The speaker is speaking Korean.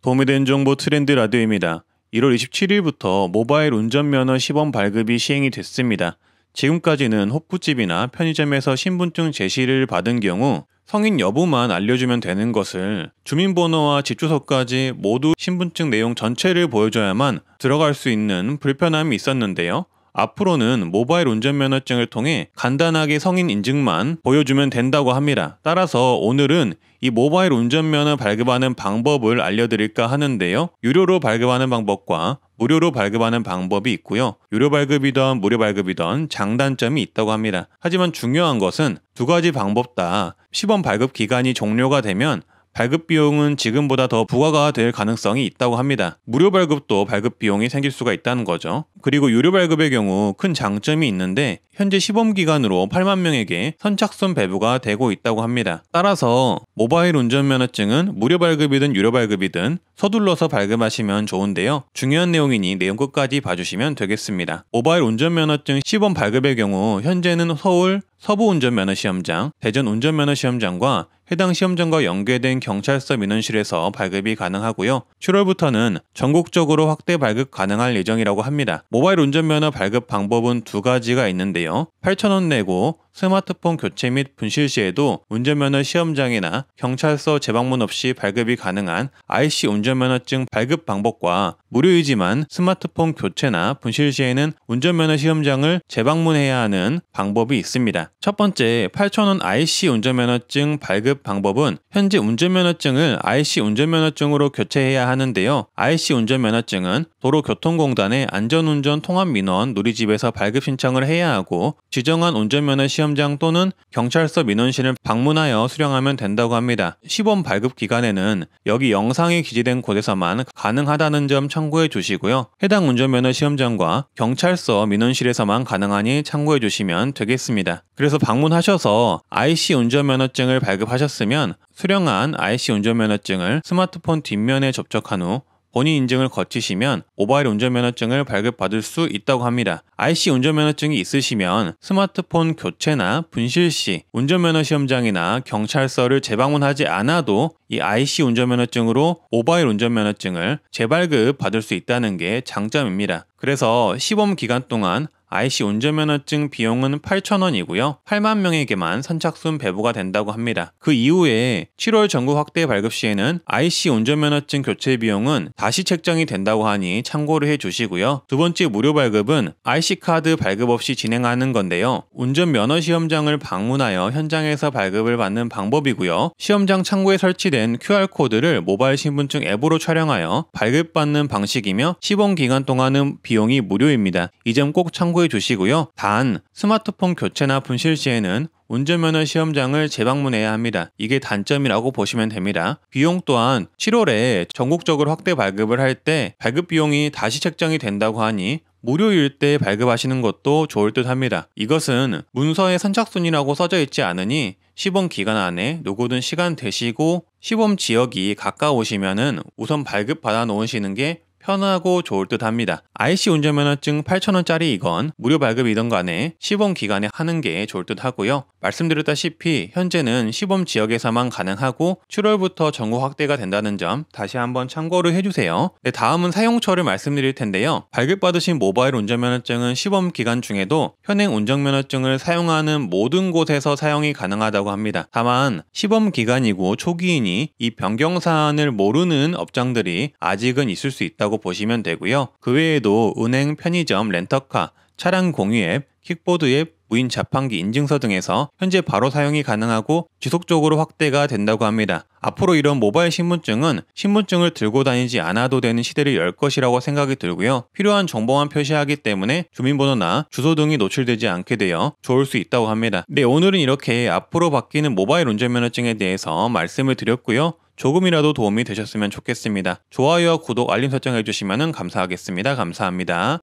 도움이 된 정보 트렌드 라디오입니다. 1월 27일부터 모바일 운전면허 시범 발급이 시행이 됐습니다. 지금까지는 호프집이나 편의점에서 신분증 제시를 받은 경우 성인 여부만 알려주면 되는 것을 주민번호와 집 주소까지 모두 신분증 내용 전체를 보여줘야만 들어갈 수 있는 불편함이 있었는데요. 앞으로는 모바일 운전면허증을 통해 간단하게 성인 인증만 보여주면 된다고 합니다. 따라서 오늘은 이 모바일 운전면허 발급하는 방법을 알려드릴까 하는데요. 유료로 발급하는 방법과 무료로 발급하는 방법이 있고요. 유료 발급이든 무료 발급이든 장단점이 있다고 합니다. 하지만 중요한 것은 두 가지 방법 다 시범 발급 기간이 종료가 되면 발급 비용은 지금보다 더 부과가 될 가능성이 있다고 합니다. 무료 발급도 발급 비용이 생길 수가 있다는 거죠. 그리고 유료 발급의 경우 큰 장점이 있는데 현재 시범 기간으로 8만 명에게 선착순 배부가 되고 있다고 합니다. 따라서 모바일 운전면허증은 무료 발급이든 유료 발급이든 서둘러서 발급하시면 좋은데요. 중요한 내용이니 내용 끝까지 봐주시면 되겠습니다. 모바일 운전면허증 시범 발급의 경우 현재는 서울 서부운전면허시험장, 대전 운전면허시험장과 해당 시험장과 연계된 경찰서 민원실에서 발급이 가능하고요. 7월부터는 전국적으로 확대 발급 가능할 예정이라고 합니다. 모바일 운전면허 발급 방법은 두 가지가 있는데요. 8,000원 내고 스마트폰 교체 및 분실 시에도 운전면허 시험장이나 경찰서 재방문 없이 발급이 가능한 IC 운전면허증 발급 방법과 무료이지만 스마트폰 교체나 분실 시에는 운전면허 시험장을 재방문해야 하는 방법이 있습니다. 첫 번째 8,000원 IC 운전면허증 발급 방법은 현재 운전면허증을 IC 운전면허증으로 교체해야 하는데요. IC 운전면허증은 도로교통공단의 안전운전 통합민원 누리집에서 발급 신청을 해야 하고 지정한 운전면허 시험장 또는 경찰서 민원실을 방문하여 수령하면 된다고 합니다. 시범 발급 기간에는 여기 영상에 기재된 곳에서만 가능하다는 점 참고해 주시고요. 해당 운전면허 시험장과 경찰서 민원실에서만 가능하니 참고해 주시면 되겠습니다. 그래서 방문하셔서 IC 운전면허증을 발급하셨으면 수령한 IC 운전면허증을 스마트폰 뒷면에 접촉한 후 본인 인증을 거치시면 모바일 운전면허증을 발급받을 수 있다고 합니다. IC 운전면허증이 있으시면 스마트폰 교체나 분실 시 운전면허 시험장이나 경찰서를 재방문하지 않아도 이 IC 운전면허증으로 모바일 운전면허증을 재발급 받을 수 있다는 게 장점입니다. 그래서 시범 기간 동안 IC 운전면허증 비용은 8,000원이고요. 8만 명에게만 선착순 배부가 된다고 합니다. 그 이후에 7월 전국 확대 발급 시에는 IC 운전면허증 교체 비용은 다시 책정이 된다고 하니 참고를 해주시고요. 두 번째 무료 발급은 IC카드 발급 없이 진행하는 건데요. 운전면허 시험장을 방문하여 현장에서 발급을 받는 방법이고요. 시험장 창구에 설치된 QR코드를 모바일 신분증 앱으로 촬영하여 발급받는 방식이며 시범 기간 동안은 비용이 무료입니다. 이 점 꼭 참고해 주시고요. 단 스마트폰 교체나 분실 시에는 운전면허 시험장을 재방문해야 합니다. 이게 단점이라고 보시면 됩니다. 비용 또한 7월에 전국적으로 확대 발급을 할 때 발급 비용이 다시 책정이 된다고 하니 무료일 때 발급하시는 것도 좋을 듯 합니다. 이것은 문서에 선착순이라고 써져 있지 않으니 시범 기간 안에 누구든 시간 되시고 시범 지역이 가까우시면은 우선 발급 받아 놓으시는 게 편하고 좋을 듯 합니다. IC 운전면허증 8,000원짜리이건 무료 발급이든 간에 시범 기간에 하는 게 좋을 듯 하고요. 말씀드렸다시피 현재는 시범 지역에서만 가능하고 7월부터 전국 확대가 된다는 점 다시 한번 참고를 해주세요. 네, 다음은 사용처를 말씀드릴 텐데요. 발급받으신 모바일 운전면허증은 시범 기간 중에도 현행 운전면허증을 사용하는 모든 곳에서 사용이 가능하다고 합니다. 다만 시범 기간이고 초기이니 이 변경 사안을 모르는 업장들이 아직은 있을 수 있다고 보시면 되고요. 그 외에도 은행, 편의점, 렌터카, 차량 공유 앱, 킥보드 앱, 무인 자판기 인증서 등에서 현재 바로 사용이 가능하고 지속적으로 확대가 된다고 합니다. 앞으로 이런 모바일 신분증은 신분증을 들고 다니지 않아도 되는 시대를 열 것이라고 생각이 들고요. 필요한 정보만 표시하기 때문에 주민번호나 주소 등이 노출되지 않게 되어 좋을 수 있다고 합니다. 네, 오늘은 이렇게 앞으로 바뀌는 모바일 운전면허증에 대해서 말씀을 드렸고요. 조금이라도 도움이 되셨으면 좋겠습니다. 좋아요와 구독, 알림 설정 해주시면 감사하겠습니다. 감사합니다.